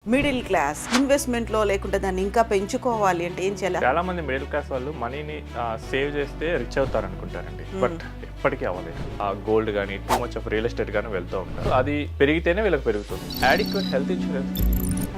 Middle class ఇన్వెస్ట్మెంట్లో లేకుంటే దాన్ని ఇంకా పెంచుకోవాలి అంటే ఏం చేయాలి? చాలా మంది మిడిల్ క్లాస్ వాళ్ళు మనీని సేవ్ చేస్తే రిచ్ అవుతారు అనుకుంటారండి. బట్ ఎప్పటికీ అవ్వలేదు. ఆ గోల్డ్ కానీ too much of real estate కానీ వెళ్తూ ఉంటారు. అది పెరిగితేనే వీళ్ళకి పెరుగుతుంది. యాడిక్వేట్ హెల్త్ ఇన్సూరెన్స్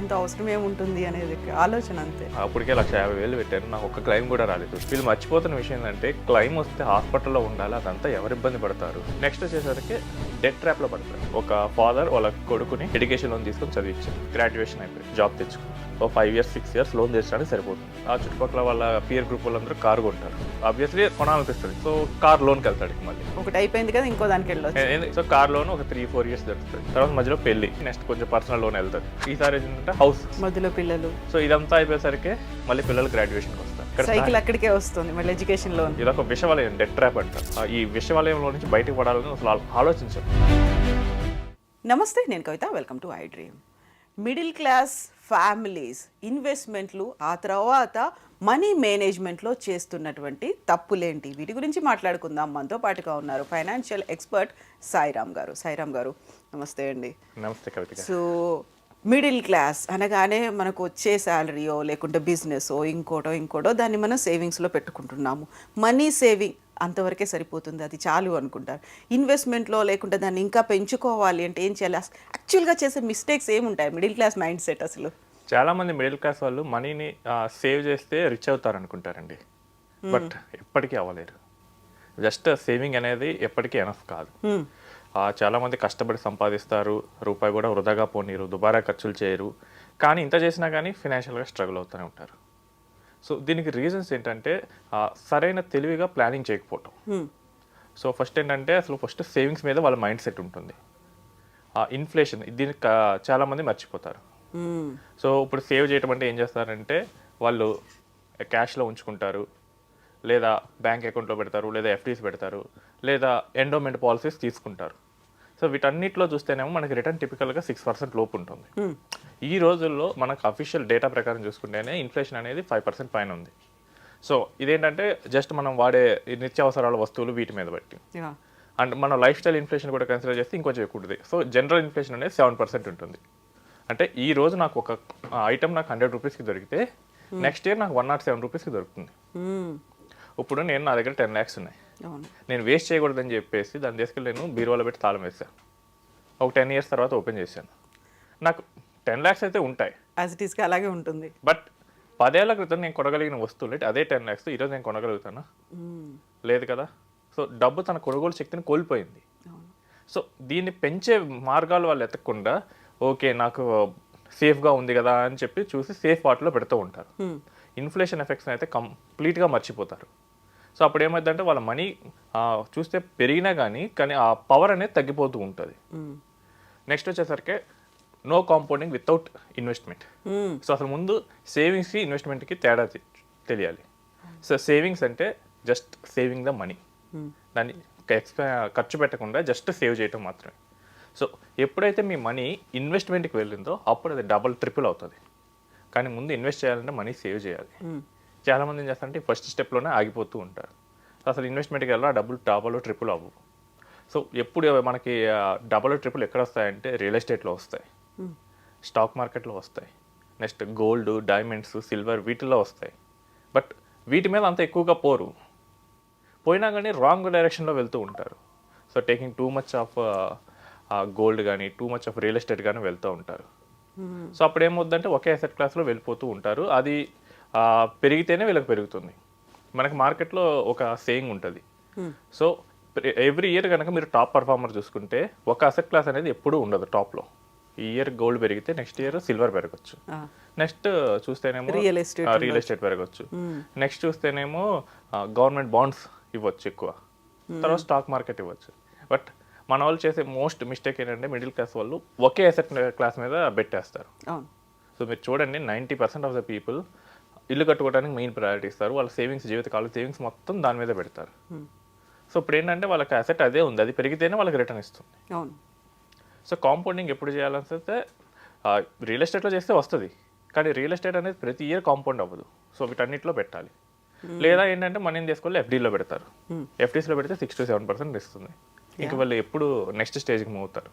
అంత అవసరం ఏముంటుంది అనేది ఆలోచన అంతే. అప్పటికే 1,50,000 పెట్టాను, నాకు ఒక్క క్లైమ్ కూడా రాలేదు. వీళ్ళు మర్చిపోతున్న విషయం ఏంటంటే క్లైమ్ వస్తే హాస్పిటల్లో ఉండాలి, అదంతా ఎవరు ఇబ్బంది పడతారు. నెక్స్ట్ వచ్చేసరికి డెట్ ట్రాప్ లో పడతారు. ఒక ఫాదర్ వాళ్ళ కొడుకుని ఎడ్యుకేషన్ లోన్ తీసుకొని చదివించారు, గ్రాడ్యుయేషన్ అయిపోయి జాబ్ తెచ్చుకుని ఒక 5 years 6 years లోన్ తెచ్చడానికి సరిపోతుంది. ఆ చుట్టుపక్కల వాళ్ళ పియర్ గ్రూప్ వాళ్ళందరూ కారు కొంటారు. ఆబ్వియస్లీ కొనాలనిపిస్తుంది, సో కార్ లోన్కి వెళ్తాడు. మళ్ళీ ఒకటి అయిపోయింది కదా, ఇంకో దానికి వెళ్ళొచ్చు. సో కార్ లోన్ ఒక 3-4 years దొరుకుతుంది. తర్వాత మధ్యలో పెళ్లి, నెక్స్ట్ కొంచెం పర్సనల్ లోన్ వెళ్తారు. ఈసారి ఏంటంటే హౌస్, మధ్యలో పిల్లలు. సో ఇదంతా అయిపోయేసరికి మళ్ళీ పిల్లలు గ్రాడ్యుయేషన్కి వస్తారు. సైకిల్ అక్కడికే వస్తుంది, మళ్ళీ ఎడ్యుకేషన్ లోన్. ఇది ఒక విషవలయం, డెట్ ట్రాప్ అంటారు. ఈ విషవలయంలో నుంచి బయటకు పడాలని అసలు ఆలోచించారు. నమస్తే, నేను Kavitha. Welcome to I dream. Middle class families ఇన్వెస్ట్మెంట్లు, ఆ తర్వాత మనీ మేనేజ్మెంట్లో చేస్తున్నటువంటి తప్పులేంటి, వీటి గురించి మాట్లాడుకుందాం. మనతో పాటుగా ఉన్నారు ఫైనాన్షియల్ ఎక్స్పర్ట్ సాయిరామ్ గారు. సాయిరామ్ గారు, నమస్తే అండి. నమస్తే కవిత. సో మిడిల్ క్లాస్ అనగానే మనకు వచ్చే శాలరీయో లేకుంటే బిజినెసో ఇంకోటో దాన్ని మనం సేవింగ్స్లో పెట్టుకుంటున్నాము. మనీ సేవింగ్ అంతవరకే సరిపోతుంది, అది చాలు అనుకుంటారు. ఇన్వెస్ట్మెంట్లో లేకుంటే దాన్ని ఇంకా పెంచుకోవాలి అంటే ఏం చేయాలి? యాక్చువల్గా చేసే మిస్టేక్స్ ఏముంటాయి మిడిల్ క్లాస్ మైండ్ సెట్ అసలు? చాలా మంది మిడిల్ క్లాస్ వాళ్ళు మనీని సేవ్ చేస్తే రిచ్ అవుతారు అనుకుంటారండి. బట్ ఎప్పటికీ అవ్వలేరు. జస్ట్ సేవింగ్ అనేది ఎప్పటికీ ఎనఫ్ కాదు. చాలా మంది కష్టపడి సంపాదిస్తారు, రూపాయి కూడా వృధాగా పోనీరు, దుబారా ఖర్చులు చేయరు. కానీ ఇంత చేసినా కానీ ఫినాన్షియల్గా స్ట్రగుల్ అవుతూనే ఉంటారు. సో దీనికి రీజన్స్ ఏంటంటే సరైన తెలివిగా ప్లానింగ్ చేయకపోవటం. సో ఫస్ట్ ఏంటంటే అసలు సేవింగ్స్ మీద వాళ్ళ మైండ్ సెట్ ఉంటుంది. ఇన్ఫ్లేషన్ దీనికి చాలామంది మర్చిపోతారు. సో ఇప్పుడు సేవ్ చేయటం అంటే ఏం చేస్తారంటే వాళ్ళు క్యాష్లో ఉంచుకుంటారు, లేదా బ్యాంక్ అకౌంట్లో పెడతారు, లేదా ఎఫ్డీస్ పెడతారు, లేదా ఎండోమెంట్ పాలసీస్ తీసుకుంటారు. సో వీటన్నిటిలో చూస్తేనేమో మనకి రిటర్న్ టిపికల్గా 6% లోపు ఉంటుంది. ఈ రోజుల్లో మనకు అఫీషియల్ డేటా ప్రకారం చూసుకుంటేనే ఇన్ఫ్లేషన్ అనేది 5% పైన ఉంది. సో ఇదేంటంటే జస్ట్ మనం వాడే నిత్యావసరాల వస్తువులు వీటి మీద బట్టి. అండ్ మన లైఫ్ స్టైల్ ఇన్ఫ్లేషన్ కూడా కన్సిడర్ చేస్తే ఇంకొంచెం ఎక్కువ ఉంటుంది. సో జనరల్ ఇన్ఫ్లేషన్ అనేది 7% ఉంటుంది. అంటే ఈ రోజు నాకు ఒక ఐటమ్ నాకు 100 రూపీస్కి దొరికితే నెక్స్ట్ ఇయర్ నాకు 107 రూపీస్కి దొరుకుతుంది. ఇప్పుడు నా దగ్గర 10 lakhs ఉన్నాయి, నేను వేస్ట్ చేయకూడదని చెప్పేసి దాన్ని తీసుకెళ్ళి నేను బీరువాలో పెట్టి తాళం వేసాను. ఒక 10 years తర్వాత ఓపెన్ చేశాను, నాకు 10 lakhs అయితే ఉంటాయి, యాజ్ ఇట్ ఈస్గా అలాగే ఉంటుంది. బట్ 10 ఏళ్ల క్రితం నేను కొనగలిగిన వస్తువులు అదే 10 lakhs ఈరోజు నేను కొనగలుగుతానా? లేదు కదా. సో డబ్బు తన కొనుగోలు శక్తిని కోల్పోయింది. సో దీన్ని పెంచే మార్గాలు వాళ్ళు ఎత్తకుండా ఓకే నాకు సేఫ్గా ఉంది కదా అని చెప్పి చూసి సేఫ్ వాటిలో పెడుతూ ఉంటారు. ఇన్ఫ్లేషన్ ఎఫెక్ట్స్ అయితే కంప్లీట్గా మర్చిపోతారు. సో అప్పుడు ఏమైందంటే వాళ్ళ మనీ చూస్తే పెరిగినా కానీ ఆ పవర్ అనేది తగ్గిపోతూ ఉంటుంది. నెక్స్ట్ వచ్చేసరికి no compounding without investment. So అసలు ముందు సేవింగ్స్కి ఇన్వెస్ట్మెంట్కి తేడా తెలియాలి. సో సేవింగ్స్ అంటే జస్ట్ సేవింగ్ ద మనీ, దాన్ని ఖర్చు పెట్టకుండా జస్ట్ సేవ్ చేయటం మాత్రమే. సో ఎప్పుడైతే మీ మనీ ఇన్వెస్ట్మెంట్కి వెళ్ళిందో అప్పుడు అది డబుల్ ట్రిపుల్ అవుతుంది. కానీ ముందు ఇన్వెస్ట్ చేయాలంటే మనీ సేవ్ చేయాలి. చాలామంది ఏం చేస్తారంటే ఫస్ట్ స్టెప్లోనే ఆగిపోతూ ఉంటారు. అసలు ఇన్వెస్ట్మెంట్కి వెళ్ళి ఆ డబుల్ ట్రిపుల్ అవ్వవు. సో ఎప్పుడు మనకి డబుల్ ట్రిపుల్ ఎక్కడ వస్తాయంటే రియల్ ఎస్టేట్లో వస్తాయి, స్టాక్ మార్కెట్లో వస్తాయి, నెక్స్ట్ గోల్డ్, డైమండ్స్, సిల్వర్ వీటిల్లో వస్తాయి. బట్ వీటి మీద అంత ఎక్కువగా పోయినా కానీ రాంగ్ డైరెక్షన్లో వెళ్తూ ఉంటారు. So taking too much of gold కానీ too much of real estate కానీ వెళ్తూ ఉంటారు. సో అప్పుడు ఏమవుద్దంటే ఒకే అసెట్ క్లాస్లో వెళ్ళిపోతూ ఉంటారు. అది పెరిగితేనే వీళ్ళకి పెరుగుతుంది. మనకి మార్కెట్లో ఒక సేయింగ్ ఉంటుంది. సో ఎవ్రీ ఇయర్ కనుక మీరు టాప్ పర్ఫార్మర్ చూసుకుంటే ఒక అసెట్ క్లాస్ అనేది ఎప్పుడూ ఉండదు టాప్లో. ఈ ఇయర్ గోల్డ్ పెరిగితే నెక్స్ట్ ఇయర్ సిల్వర్ పెరగచ్చు, నెక్స్ట్ చూస్తేనేమో రియల్ ఎస్టేట్ పెరగచ్చు, నెక్స్ట్ చూస్తేనేమో గవర్నమెంట్ బాండ్స్ ఇవ్వచ్చు ఎక్కువ, తర్వాత స్టాక్ మార్కెట్ ఇవ్వచ్చు. బట్ మన వాళ్ళు చేసే మోస్ట్ మిస్టేక్ ఏంటంటే మిడిల్ క్లాస్ వాళ్ళు ఒకే అసెట్ క్లాస్ మీద పెట్టేస్తారు. సో మీరు చూడండి 90% ఆఫ్ ద పీపుల్ ఇల్లు కట్టుకోవడానికి మెయిన్ ప్రయారిటీ ఇస్తారు. వాళ్ళ సేవింగ్స్, జీవితకాలం సేవింగ్స్ మొత్తం దాని మీద పెడతారు. సో ఇప్పుడు ఏంటంటే వాళ్ళకి అసెట్ అదే ఉంది, అది పెరిగితేనే వాళ్ళకి రిటర్న్ ఇస్తుంది. సో కాంపౌండింగ్ ఎప్పుడు చేయాలంటే రియల్ ఎస్టేట్లో చేస్తే వస్తుంది, కానీ రియల్ ఎస్టేట్ అనేది ప్రతి ఇయర్ కాంపౌండ్ అవ్వదు. సో వీటన్నిటిలో పెట్టాలి. లేదా ఏంటంటే మనీని తీసుకెళ్ళి ఎఫ్డీలో పెడతారు. ఎఫ్డీస్లో పెడితే 6 to 7% ఇస్తుంది. ఇంక వాళ్ళు ఎప్పుడు నెక్స్ట్ స్టేజ్కి మూవ్ అవుతారు.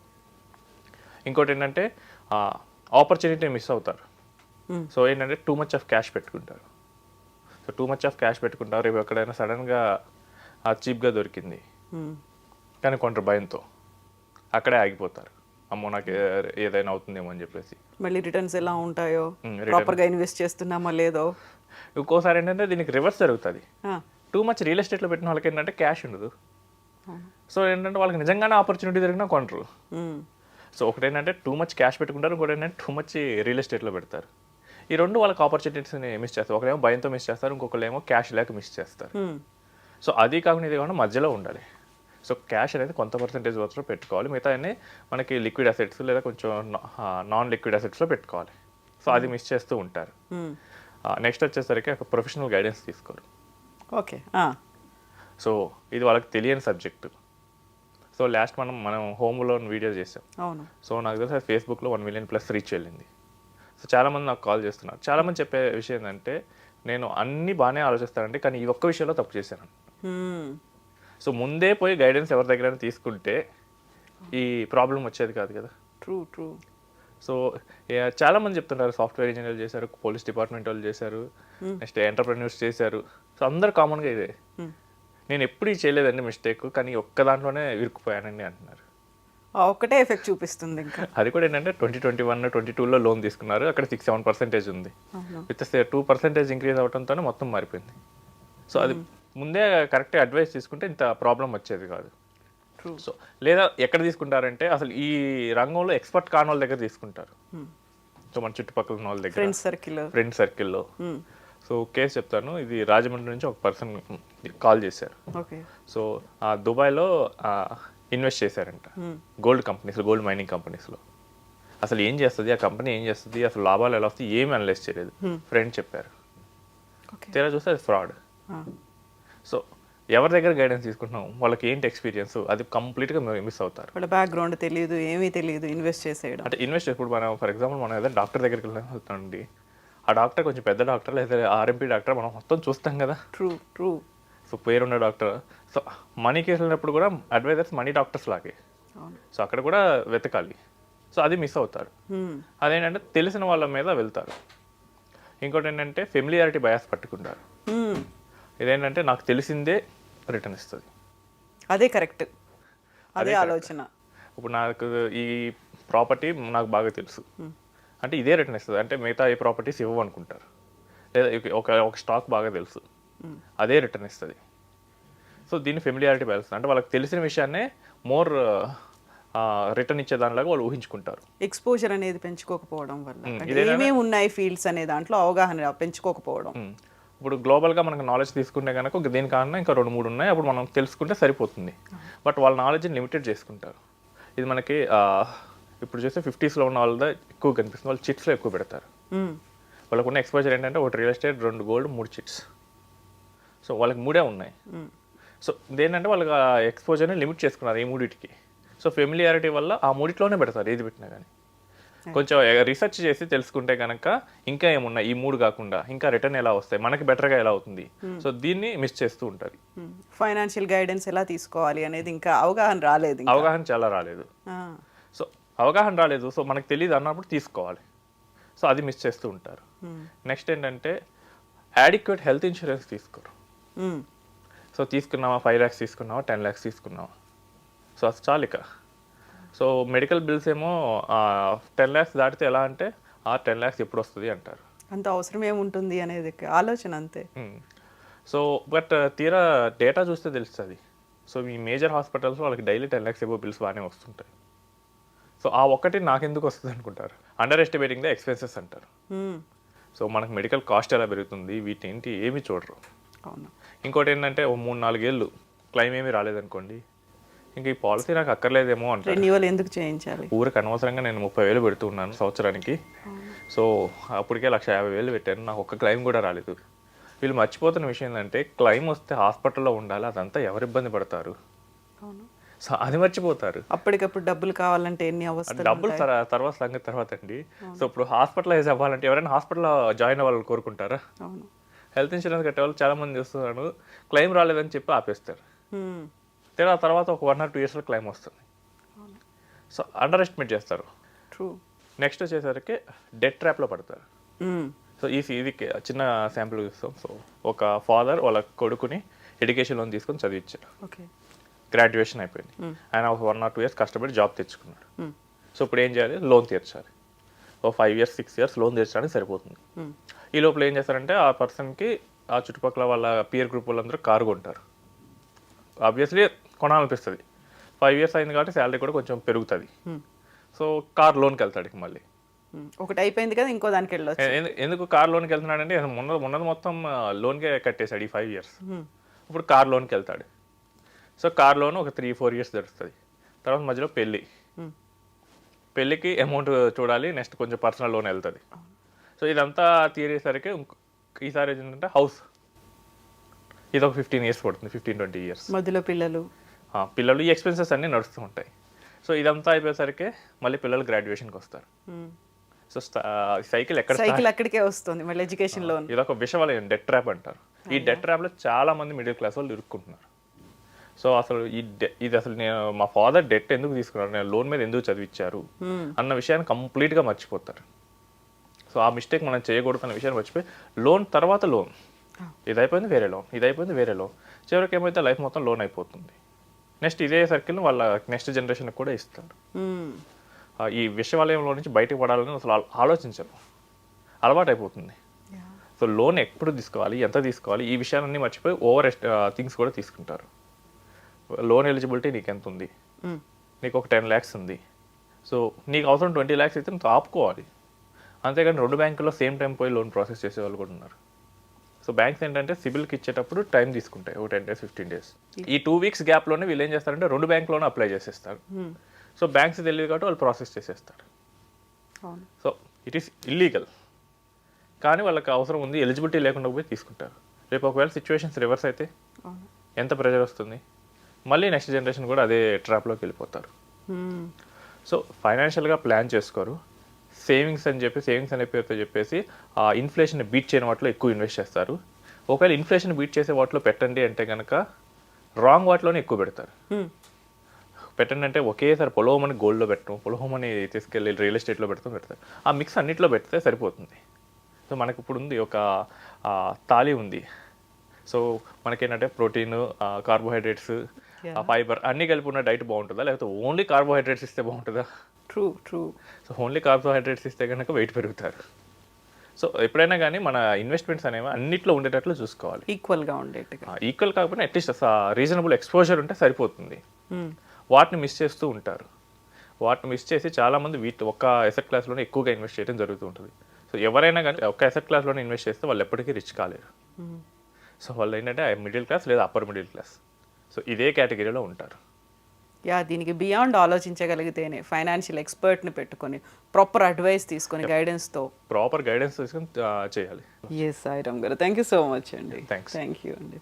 ఇంకోటి ఏంటంటే ఆపర్చునిటీ మిస్ అవుతారు. సో ఏంటంటే టూ మచ్ ఆఫ్ క్యాష్ పెట్టుకుంటారు. So two much of cash పెట్టుకుంటారు, రేపు ఎక్కడైనా సడన్గా చీప్గా దొరికింది కానీ కొంటారు భయంతో, అక్కడే ఆగిపోతారు. అమ్మో నాకు ఏదైనా అవుతుందేమో అని చెప్పేసి. మళ్ళీ రిటర్న్స్ ఎలా ఉంటాయో, return. ప్రాపర్గా ఇన్వెస్ట్ చేస్తున్నామో లేదో. ఇంకోసారి ఏంటంటే దీనికి రివర్స్ జరుగుతుంది. టూ మచ్ రియల్ ఎస్టేట్లో పెట్టిన వాళ్ళకి ఏంటంటే క్యాష్ ఉండదు. సో ఏంటంటే వాళ్ళకి నిజంగానే ఆపర్చునిటీ దొరికినా కొనరు. సో ఒకటి ఏంటంటే టూ మచ్ క్యాష్ పెట్టుకుంటారు, ఇంకోటి ఏంటంటే టూ మచ్ రియల్ ఎస్టేట్లో పెడతారు. ఈ రెండు వాళ్ళకి ఆపర్చునిటీస్ని మిస్ చేస్తారు. ఒకరేమో భయంతో మిస్ చేస్తారు, ఇంకొకరేమో క్యాష్ లేక మిస్ చేస్తారు. సో అది కాకుండా ఇది కాకుండా మధ్యలో ఉండాలి. సో క్యాష్ అనేది కొంత పర్సెంటేజ్ వరకు పెట్టుకోవాలి, మిగతా అన్నీ మనకి లిక్విడ్ అసెట్స్ లేదా కొంచెం నాన్ లిక్విడ్ అసెట్స్లో పెట్టుకోవాలి. సో అది మిస్ చేస్తూ ఉంటారు. నెక్స్ట్ వచ్చేసరికి ఒక ప్రొఫెషనల్ గైడెన్స్ తీసుకోరు. ఓకే. సో ఇది వాళ్ళకి తెలియని సబ్జెక్టు. సో లాస్ట్ మనం హోమ్ లోన్ వీడియో చేసాం. అవును. సో నాకు తెలిసి ఫేస్బుక్లో 1 million+ రీచ్ వెళ్ళింది. సో చాలామంది నాకు కాల్ చేస్తున్నారు. చాలామంది చెప్పే విషయం ఏంటంటే నేను అన్నీ బాగానే ఆలోచిస్తానండి కానీ ఈ ఒక్క విషయంలో తప్పు చేశాను. సో ముందే పోయి గైడెన్స్ ఎవరి దగ్గర తీసుకుంటే ఈ ప్రాబ్లం వచ్చేది కాదు కదా. ట్రూ. సో చాలామంది చెప్తున్నారు సాఫ్ట్వేర్ ఇంజనీర్ చేశారు, పోలీస్ డిపార్ట్మెంట్ వాళ్ళు చేశారు, నెక్స్ట్ ఎంటర్ప్రెన్యూర్స్ చేశారు. సో అందరు కామన్గా ఇదే. నేను ఎప్పుడు చేయలేదండి మిస్టేక్, కానీ ఒక్క దాంట్లోనే ఇరుక్కుపోయానండి అంటున్నారు. ఒక్కటే ఎఫెక్ట్ చూపిస్తుంది ఇంకా. అది కూడా ఏంటంటే 2021, 2022లో లోన్ తీసుకున్నారు, అక్కడ 6-7% ఉంది. విత్ 2% ఇంక్రీజ్ అవడంతోనే మొత్తం మారిపోయింది. సో అది ముందే కరెక్ట్గా అడ్వైస్ తీసుకుంటే ఇంత ప్రాబ్లం వచ్చేది కాదు. సో లేదా ఎక్కడ తీసుకుంటారంటే అసలు ఈ రంగంలో ఎక్స్పర్ట్ కాని వాళ్ళ దగ్గర తీసుకుంటారు. సో మన చుట్టుపక్కల ఉన్న వాళ్ళ దగ్గర, ఫ్రెండ్ సర్కిల్లో. సో కేసు చెప్తాను. ఇది రాజమండ్రి నుంచి ఒక పర్సన్ కాల్ చేశారు. సో దుబాయ్లో ఇన్వెస్ట్ చేశారంట గోల్డ్ కంపెనీస్లో, గోల్డ్ మైనింగ్ కంపెనీస్లో. అసలు ఏం చేస్తుంది ఆ కంపెనీ, ఏం చేస్తుంది, అసలు లాభాలు ఎలా వస్తాయి, ఏమి అనలైజ్ చేయలేదు. ఫ్రెండ్ చెప్పారు. తీరా చూస్తే అది ఫ్రాడ్. సో ఎవరి దగ్గర గైడెన్స్ తీసుకుంటున్నాం, వాళ్ళకి ఏంటి ఎక్స్పీరియన్స్, అది కంప్లీట్గా మిస్ అవుతారు. వాళ్ళ బ్యాక్గ్రౌండ్ తెలియదు, ఏమీ తెలియదు, ఇన్వెస్ట్ చేసేయడం. అంటే ఇన్వెస్ట్ ఇప్పుడు మనం ఫర్ ఎగ్జాంపుల్ మనం ఏదైనా డాక్టర్ దగ్గరికి వెళ్తామండి, ఆ డాక్టర్ కొంచెం పెద్ద డాక్టర్ లేదా ఆర్ఎంపీ డాక్టర్ మనం మొత్తం చూస్తాం కదా. ట్రూ. సో పేరున్న డాక్టర్. సో మనీకి వెళ్ళినప్పుడు కూడా అడ్వైజర్స్ మనీ డాక్టర్స్ లాగే. సో అక్కడ కూడా వెతకాలి. సో అది మిస్ అవుతారు. అదేంటంటే తెలిసిన వాళ్ళ మీద వెళ్తారు. ఇంకోటి ఏంటంటే ఫెమిలియారిటీ బయాస్ పట్టుకుంటారు. ఇదేంటంటే నాకు తెలిసిందే రిటర్న్ ఇస్తుంది, అదే కరెక్ట్, అదే ఆలోచన. ఇప్పుడు నాకు ఈ ప్రాపర్టీ నాకు బాగా తెలుసు అంటే ఇదే రిటర్న్ ఇస్తుంది, అంటే మిగతా ఏ ప్రాపర్టీస్ ఇవ్వవు అనుకుంటారు. లేదా ఒక స్టాక్ బాగా తెలుసు, అదే రిటర్న్ ఇస్తుంది. సో దీన్ని ఫెమిలియారిటీ బ్యాలెన్స్ అంటే వాళ్ళకి తెలిసిన విషయాన్నే మోర్ రిటర్న్ ఇచ్చే దానిలాగా వాళ్ళు ఊహించుకుంటారు. ఎక్స్పోజర్ అనేది పెంచుకోకపోవడం వల్ల, ఏమేమి ఉన్నాయి ఫీల్డ్స్ అనే దాంట్లో అవగాహన పెంచుకోకపోవడం. ఇప్పుడు గ్లోబల్గా మనకు నాలెడ్జ్ తీసుకుంటే కనుక దీనికన్నా ఇంకా 2-3 ఉన్నాయి, అప్పుడు మనం తెలుసుకుంటే సరిపోతుంది. బట్ వాళ్ళ నాలెడ్జ్ని లిమిటెడ్ చేసుకుంటారు. ఇది మనకి ఇప్పుడు చూస్తే 50sలో ఉన్న వాళ్ళ ఎక్కువ కనిపిస్తుంది. వాళ్ళు చిట్స్లో ఎక్కువ పెడతారు. వాళ్ళకు ఉన్న ఎక్స్పోజర్ ఏంటంటే ఒకటి real estate, 2 gold, 3 chits. So వాళ్ళకి 3 ఉన్నాయి. సో ఇదేంటంటే వాళ్ళకి ఎక్స్పోజర్ని లిమిట్ చేసుకున్నారు ఈ 3టికి. సో ఫెమిలియారిటీ వల్ల ఆ 3టిలోనే పెడతారు ఏది పెట్టినా కానీ. కొంచెం రీసెర్చ్ చేసి తెలుసుకుంటే కనుక ఇంకా ఏమున్నాయి ఈ 3 కాకుండా ఇంకా రిటర్న్ ఎలా వస్తాయి, మనకి బెటర్గా ఎలా అవుతుంది. సో దీన్ని మిస్ చేస్తూ ఉంటారు. ఫైనాన్షియల్ గైడెన్స్ ఎలా తీసుకోవాలి అనేది ఇంకా అవగాహన రాలేదు. అవగాహన చాలా రాలేదు. సో అవగాహన రాలేదు, సో మనకు తెలియదు అన్నప్పుడు తీసుకోవాలి. సో అది మిస్ చేస్తూ ఉంటారు. నెక్స్ట్ ఏంటంటే యాడిక్వేట్ హెల్త్ ఇన్సూరెన్స్ తీసుకోరు. సో తీసుకున్నావా 5 lakhs తీసుకున్నావా 10 lakhs తీసుకున్నావా, సో అది చాలు ఇక. సో మెడికల్ బిల్స్ ఏమో 10 lakhs దాటితే ఎలా అంటే 10 lakhs ఎప్పుడు వస్తుంది అంటారు. అంత అవసరం ఏముంటుంది అనేది ఆలోచన అంతే. సో బట్ తీరా డేటా చూస్తే తెలుస్తుంది. సో ఈ మేజర్ హాస్పిటల్స్ వాళ్ళకి డైలీ 10 lakhs ఎబో బిల్స్ బాగానే వస్తుంటాయి. సో ఆ ఒక్కటి నాకెందుకు వస్తుంది అనుకుంటారు. అండర్ ఎస్టిమేటింగ్ ద ఎక్స్పెన్సెస్ అంటారు. సో మనకు మెడికల్ కాస్ట్ ఎలా పెరుగుతుంది వీటి ఏమి చూడరు. ఇంకోటి ఏంటంటే 3-4 ఏళ్ళు క్లైమ్ ఏమీ రాలేదనుకోండి, ఇంకా ఈ పాలసీ నాకు అక్కర్లేదేమో అంటే రెన్యువల్ ఎందుకు చేయించాలి. ఊరికి అనవసరంగా నేను 30,000 పెడుతున్నాను సంవత్సరానికి. సో అప్పటికే 150,000 పెట్టాను, నాకు ఒక్క క్లైమ్ కూడా రాలేదు. వీళ్ళు మర్చిపోతున్న విషయం ఏంటంటే క్లైమ్ వస్తే హాస్పిటల్లో ఉండాలి, అదంతా ఎవరు ఇబ్బంది పడతారు. సో అది మర్చిపోతారు. అప్పటికప్పుడు డబ్బులు కావాలంటే ఎన్ని అవస్థలు. డబ్బులు తర్వాత సంగతి తర్వాత అండి. సో ఇప్పుడు హాస్పిటలైజ్ అవ్వాలంటే ఎవరైనా హాస్పిటల్లో జాయిన్ అవ్వాలని కోరుకుంటారా. హెల్త్ ఇన్సూరెన్స్ కట్టే వాళ్ళు చాలా మంది చూస్తున్నాను, క్లైమ్ రాలేదని చెప్పి ఆపేస్తారు. తర్వాత ఒక 1 or 2 yearsలో క్లైమ్ వస్తుంది. సో అండర్ ఎస్టిమేట్ చేస్తారు. నెక్స్ట్ వచ్చేసరికి డెట్ ట్రాప్లో పడతారు. మ్మ్. సో ఇది చిన్న శాంపుల్ చూస్తాం. సో ఒక ఫాదర్ వాళ్ళ కొడుకుని ఎడ్యుకేషన్ లోన్ తీసుకొని చదివించారు. ఓకే. గ్రాడ్యుయేషన్ అయిపోయింది. ఆయన ఒక 1 or 2 years కష్టపడి జాబ్ తెచ్చుకున్నాడు. మ్మ్. సో ఇప్పుడు ఏం చేయాలి, లోన్ తీర్చాలి. ఓ 5 years 6 years లోన్ తీర్చడానికి సరిపోతుంది. మ్మ్. ఈ లోపల ఏం చేస్తారంటే ఆ పర్సన్కి ఆ చుట్టుపక్కల వాళ్ళ పియర్ గ్రూప్ వాళ్ళందరూ కారు కొంటారు. ఆబ్వియస్లీ కొనాలనిపిస్తుంది. 5 years అయింది కాబట్టి శాలరీ కూడా కొంచెం పెరుగుతుంది. మ్మ్. సో కార్ లోన్కి వెళ్తాడు ఇక మళ్ళీ. మ్మ్. ఒకటి అయిపోయింది కదా, ఇంకో దానికి వెళ్ళొచ్చు. ఎందుకు కార్ లోన్కి వెళ్తున్నాడంటే మొన్నది మొత్తం లోన్కే కట్టేశాడు ఈ 5 years. మ్మ్. ఇప్పుడు కార్ లోన్కి వెళ్తాడు. సో కార్ లోన్ ఒక 3-4 years దొరుకుతుంది. తర్వాత మధ్యలో పెళ్ళి. మ్మ్. పెళ్ళికి అమౌంట్ చూడాలి. నెక్స్ట్ కొంచెం పర్సనల్ లోన్ వెళ్తుంది. సో ఇదంతా తీరేసరికి ఈసారి ఏంటంటే హౌస్, ఇది ఒక 15 years పడుతుంది, 15-20 years. మధ్యలో పిల్లలు. పిల్లలు ఈ ఎక్స్పెన్సెస్ అన్నీ నడుస్తూ ఉంటాయి. సో ఇదంతా అయిపోయేసరికి మళ్ళీ పిల్లలు గ్రాడ్యుయేషన్కి వస్తారు. మ్మ్. సో సైకిల్ ఎక్కడ సైకిల్ అక్కడికే వస్తుంది మళ్ళీ ఎడ్యుకేషన్ లోన్. ఇది ఒక విషవలయం, డెట్ ట్రాప్ అంటారు. ఈ డెట్ ట్రాప్లో చాలా మంది మిడిల్ క్లాస్ వాళ్ళు ఇరుక్కుంటున్నారు. సో అసలు ఇది అసలు నేను మా ఫాదర్ డెట్ ఎందుకు తీసుకున్నారు, నేను లోన్ మీద ఎందుకు చదివించారు అన్న విషయాన్ని కంప్లీట్గా మర్చిపోతారు. సో ఆ మిస్టేక్ మనం చేయకూడదు అన్న విషయాన్ని మర్చిపోయి లోన్ తర్వాత లోన్, ఇది అయిపోయింది వేరే లోన్, ఇది అయిపోయింది వేరే లోన్, చివరికి ఏమైతే లైఫ్ మొత్తం లోన్ అయిపోతుంది. నెక్స్ట్ ఇదే సర్కిల్ వాళ్ళ నెక్స్ట్ జనరేషన్కి కూడా ఇస్తారు. మ్మ్. ఈ విషవలయంలో నుంచి బయటకు పడాలని అసలు ఆలోచించరు, అలవాటు అయిపోతుంది. యా. సో లోన్ ఎప్పుడు తీసుకోవాలి, ఎంత తీసుకోవాలి, ఈ విషయాలన్నీ మర్చిపోయి ఓవర్ థింగ్స్ కూడా తీసుకుంటారు. లోన్ ఎలిజిబిలిటీ నీకు ఎంత ఉంది, మ్మ్. నీకు ఒక 10 lakhs ఉంది, సో నీకు అవసరం 20 lakhs అయితే నువ్వు ఆపుకోవాలి. అంతేగాని 2 బ్యాంకుల్లో సేమ్ టైం పోయి లోన్ ప్రాసెస్ చేసే వాళ్ళు కూడా ఉన్నారు. సో బ్యాంక్స్ ఏంటంటే సిబిల్కి ఇచ్చేటప్పుడు టైం తీసుకుంటాయి, ఒక 10 days 15 days. ఈ 2 weeks గ్యాప్లోనే వీళ్ళు ఏం చేస్తారంటే 2 బ్యాంకులోనే అప్లై చేసేస్తారు. మ్మ్. సో బ్యాంక్స్ తెలియదు కాబట్టి వాళ్ళు ప్రాసెస్ చేసేస్తారు. అవును. సో ఇట్ ఈస్ ఇల్లీగల్, కానీ వాళ్ళకి అవసరం ఉంది, ఎలిజిబిలిటీ లేకుండా పోయి తీసుకుంటారు. రేపు ఒకవేళ సిచ్యువేషన్స్ రివర్స్ అయితే అవును. ఎంత ప్రెజర్ వస్తుంది, మళ్ళీ నెక్స్ట్ జనరేషన్ కూడా అదే ట్రాప్లోకి వెళ్ళిపోతారు. మ్మ్. సో ఫైనాన్షియల్గా ప్లాన్ చేసుకోరు. సేవింగ్స్ అనే పేరుతో చెప్పేసి ఆ ఇన్ఫ్లేషన్ బీట్ చేయని వాటిలో ఎక్కువ ఇన్వెస్ట్ చేస్తారు. ఒకవేళ ఇన్ఫ్లేషన్ బీట్ చేసే వాటిలో పెట్టండి అంటే కనుక రాంగ్ వాటిలోనే ఎక్కువ పెడతారు. మ్మ్. పెట్టండి అంటే ఒకేసారి పొలవమని గోల్డ్లో పెట్టడం, పొలవమని తీసుకెళ్ళి రియల్ ఎస్టేట్లో పెడతారు. ఆ మిక్స్ అన్నిట్లో పెడితే సరిపోతుంది. సో మనకి ఇప్పుడు ఉంది ఒక తాళి ఉంది. సో మనకేంటంటే ప్రోటీన్, కార్బోహైడ్రేట్స్, ఫైబర్ అన్నీ కలిపి ఉన్న డైట్ బాగుంటుందా, లేకపోతే ఓన్లీ కార్బోహైడ్రేట్స్ ఇస్తే బాగుంటుందా? ట్రూ. సో ఓన్లీ కార్బోహైడ్రేట్స్ ఇస్తే కనుక వెయిట్ పెరుగుతారు. సో ఎప్పుడైనా కానీ మన ఇన్వెస్ట్మెంట్స్ అనేవి అన్నిట్లో ఉండేటట్లు చూసుకోవాలి. ఈక్వల్గా ఉండేట్టుగా. ఈక్వల్ కాకపోయినా అట్లీస్ట్ రీజనబుల్ ఎక్స్పోజర్ ఉంటే సరిపోతుంది. మ్మ్. వాటిని మిస్ చేస్తూ ఉంటారు. వాటిని మిస్ చేసి చాలామంది ఒక్క ఎసెట్ క్లాస్లోనే ఎక్కువగా ఇన్వెస్ట్ చేయడం జరుగుతూ ఉంటుంది. సో ఎవరైనా కానీ ఒక్క ఎసెట్ క్లాస్లోనే ఇన్వెస్ట్ చేస్తే వాళ్ళు ఎప్పటికీ రిచ్ కాలేరు. మ్మ్. సో వాళ్ళు ఏంటంటే మిడిల్ క్లాస్ లేదా అప్పర్ మిడిల్ క్లాస్, సో ఇదే కేటగిరీలో ఉంటారు. యా, దీనికి బియాండ్ ఆలోచించగలిగితేనే ఫైనాన్షియల్ ఎక్స్పర్ట్ని పెట్టుకొని ప్రాపర్ అడ్వైస్ తీసుకొని గైడెన్స్తో ప్రాపర్ గైడెన్స్ తీసుకొని చేయాలి. ఎస్ సాయిరామ్ గారు, థ్యాంక్ యూ సో మచ్ అండి. Thanks. థ్యాంక్ యూ అండి.